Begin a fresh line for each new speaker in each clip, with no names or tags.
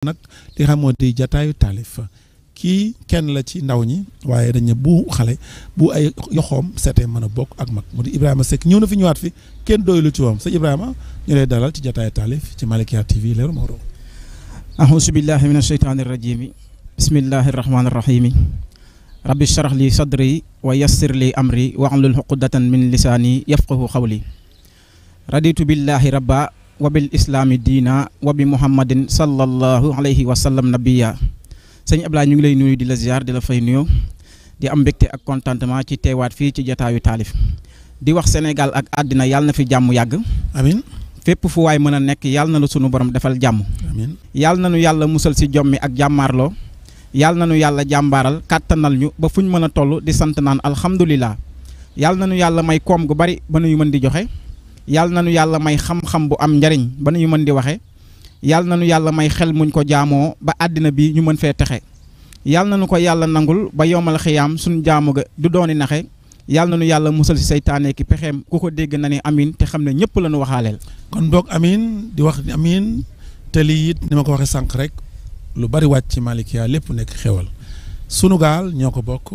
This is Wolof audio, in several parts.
nag li nga xam moo di jataayu taalif kii kenn la ci ndaw ñi waaye dañ ne bu xale bu ay yoxoom seetee mën a bokk ak mag mu di Ibrahima Seck ñëw na fi ñëwaat fi kenn doylu ci woom sëñ Ibrahima ñu lay dalal ci jataayu taalif ci Malikia TV leeru Maodo.
ahousu billahi min asheytaani rajimi bismillahi rahmaani rahimi rabbi shrah li sadri wa yassir li amri wahlul uqdatan min lisaani yafqahu qawli raditu billahi rabba wa bil islaami diina wa bi muhammadin sallallahu alayhi wa sallam nabiya sëñ Ablaye ñu ngi lay nuyu di la ziar di la fay nuyu di am mbégte ak contentement ci teewaat fii ci jataayu taalif di wax Sénégal ak àddina yàlla na fi jàmm yàgg amiin fépp fu waay mën a nekk yàlla na la sunu borom defal jàmm amiin yàlla na nu yàlla musal si jommi ak jàmmaarloo yàlla na nu yàlla jàmbaaral kàttanal ñu ba fu ñu mën a toll di sant naan alhamdulilah yàlla na nu yàlla may koom gu bari ba nuyu mën di joxe yàlla na nu yàlla may xam-xam bu am njariñ ba nuyu mën di waxe yàlla na nu yàlla may xel muñ ko jaamoo ba àddina bi ñu mën fee texe yàlla na nu ko yàlla nangul ba yomal xiyaam suñu jaamu ga du dooni naxe yàlla na nu yàlla musal si saytaane ki pexeem ku ko dégg na ne amin te xam ne ñëpp la nu waxaaleel. kon boog amin di wax amin te lii it ni ma ko waxee sànq rek lu bari wàcc ci Malikia lépp nekk xewal sunu gaal ñoo ko bokk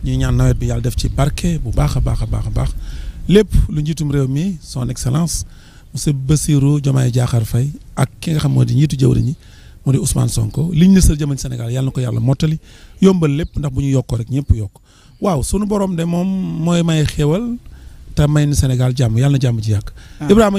ñuy ñaan nawet bi yàlla def ci barke bu baax a baax a baax a baax lépp lu njiitum réew mi son excellence monsieur Bassirou Diomaye Diakhar Faye ak ki nga xam moo di njiitu jëwriñ ñi moo di Ousmane Sonko liñ ne sër jëmañ Sénégal yàlla na ko yàlla mottali yombal lépp ndax bu ñu yokkoo rek ñëpp yokk waaw sunu borom de moom mooy may xéewal te may ni Sénégal jàmm yàlla na jàmm ci yàgg Ibrahima